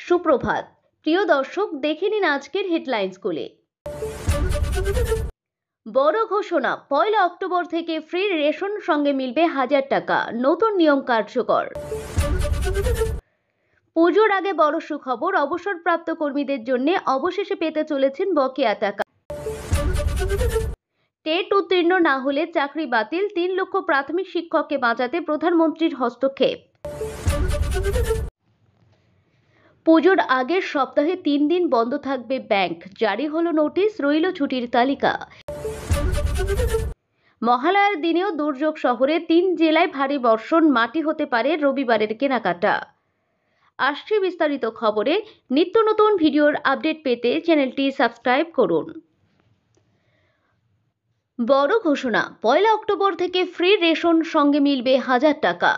সুপ্রভাত প্রিয় দর্শক, দেখে নিন আজকের হেডলাইন্সগুলি। বড় ঘোষণা, 1 অক্টোবর থেকে ফ্রি রেশন সঙ্গে মিলবে 1000 টাকা, নতুন নিয়ম কার্যকর। পুজোর আগে বড় সুখবর, অবসরপ্রাপ্ত কর্মীদের জন্য অবশেষে পেতে চলেছেন বকেয়া টাকা। টেট উত্তীর্ণ না হলে চাকরি বাতিল, 3 লক্ষ প্রাথমিক শিক্ষককে বাঁচাতে প্রধানমন্ত্রীর হস্তক্ষেপ। পুজোর আগের সপ্তাহে 3 দিন বন্ধ থাকবে ব্যাংক, জারি হলো নোটিশ, রইল ছুটির তালিকা। মহালয়ার দিনেও দুর্যোগ, শহরে 3 জেলায় ভারী বর্ষণ, মাটি হতে পারে রবিবারের কেনাকাটা। আসছে বিস্তারিত খবরে। নিত্য নতুন ভিডিওর আপডেট পেতে চ্যানেলটি সাবস্ক্রাইব করুন। বড় ঘোষণা, 1 অক্টোবর থেকে ফ্রি রেশন সঙ্গে মিলবে 1000 টাকা,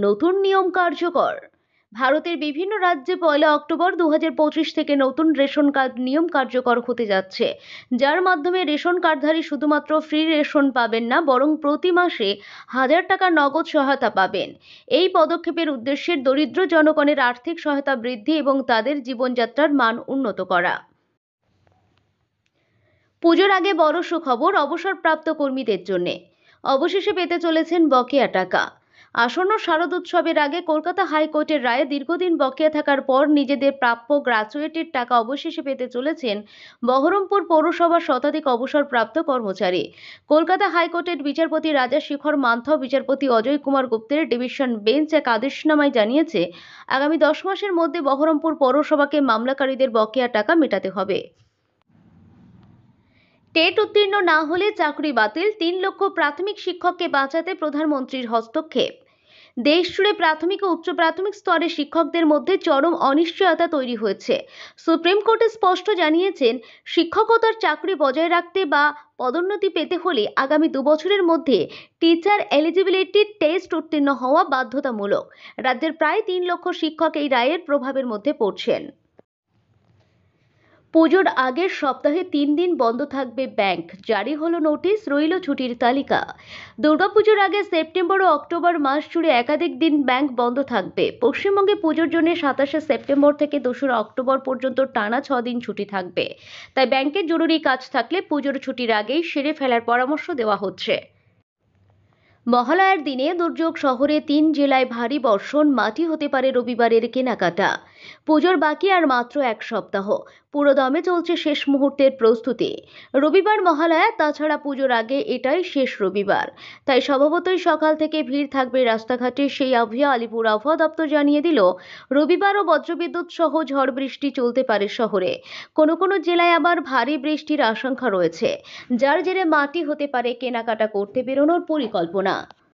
নতুন নিয়ম কার্যকর। ভারতের বিভিন্ন রাজ্যে 1 অক্টোবর 2025 থেকে নতুন রেশন কার্ড নিয়ম কার্যকর হতে যাচ্ছে, যার মাধ্যমে রেশন কার্ডধারী শুধুমাত্র ফ্রি রেশন পাবেন না, বরং প্রতি মাসে 1000 টাকা নগদ সহায়তা পাবেন। এই পদক্ষেপের উদ্দেশ্যে দরিদ্র জনগণের আর্থিক সহায়তা বৃদ্ধি এবং তাদের জীবনযাত্রার মান উন্নত করা। পুজোর আগে বড় সুখবর, অবসরপ্রাপ্ত কর্মীদের জন্য অবশেষে পেতে চলেছেন বকেয়া টাকা। আসন্ন শারদোৎসবের আগে কলকাতা হাইকোর্টের রায়ে দীর্ঘদিন বকেয়া থাকার পর নিজেদের প্রাপ্য গ্র্যাচুইটির টাকা অবশেষে পেতে চলেছেন বহরমপুর পৌরসভার শতাধিক অবসরপ্রাপ্ত কর্মচারী। কলকাতা হাইকোর্টের বিচারপতি রাজা শেখর মান্থ, বিচারপতি অজয় কুমার গুপ্তের ডিভিশন বেঞ্চ এক আদেশনামায় জানিয়েছে, আগামী 10 মাসের মধ্যে বহরমপুর পৌরসভাকে মামলাকারীদের বকেয়া টাকা মেটাতে হবে। টেট উত্তীর্ণ না হলে চাকরি বাতিল, 3 লক্ষ প্রাথমিক শিক্ষককে বাঁচাতে প্রধানমন্ত্রীর হস্তক্ষেপ। দেশজুড়ে প্রাথমিক ও উচ্চ প্রাথমিক স্তরে শিক্ষকদের মধ্যে চরম অনিশ্চয়তা তৈরি হয়েছে। সুপ্রিম কোর্টে স্পষ্ট জানিয়েছেন, শিক্ষকতার চাকরি বজায় রাখতে বা পদোন্নতি পেতে হলে আগামী 2 বছরের মধ্যে টিচার এলিজিবিলিটি টেস্ট উত্তীর্ণ হওয়া বাধ্যতামূলক। রাজ্যের প্রায় 3 লক্ষ শিক্ষক এই রায়ের প্রভাবের মধ্যে পড়ছেন। পুজোর আগের সপ্তাহে 3 দিন বন্ধ থাকবে ব্যাংক, জারি হলো নোটিশ, রইল ছুটির তালিকা। দুর্গাপুজোর আগে সেপ্টেম্বর ও অক্টোবর মাস জুড়ে একাধিক দিন ব্যাংক বন্ধ থাকবে। পশ্চিমবঙ্গে পুজোর জন্য 27শে সেপ্টেম্বর থেকে 2রা অক্টোবর পর্যন্ত টানা 6 দিন ছুটি থাকবে। তাই ব্যাংকের জরুরি কাজ থাকলে পুজোর ছুটির আগেই সেরে ফেলার পরামর্শ দেওয়া হচ্ছে। মহালয়ার দিনে দুর্যোগ, শহরে 3 জেলায় ভারী বর্ষণ, মাটি হতে পারে রবিবারের কেনাকাটা। পুজোর বাকি আর মাত্র 1 সপ্তাহ, পুরো দমে চলছে শেষ মুহূর্তের প্রস্তুতি। রবিবার মহালয়া, তাছাড়া পুজোর আগে এটাই শেষ রবিবার, তাই স্বভাবতই সকাল থেকে ভিড় থাকবে রাস্তাঘাটে। সেই আবহে আলিপুর আবহাওয়া দপ্তর জানিয়ে দিল, রবিবারও বজ্রবিদ্যুৎ সহ ঝড় বৃষ্টি চলতে পারে শহরে। কোনো কোনো জেলায় আবার ভারী বৃষ্টির আশঙ্কা রয়েছে, যার জেরে মাটি হতে পারে কেনাকাটা করতে বেরোনোর পরিকল্পনা।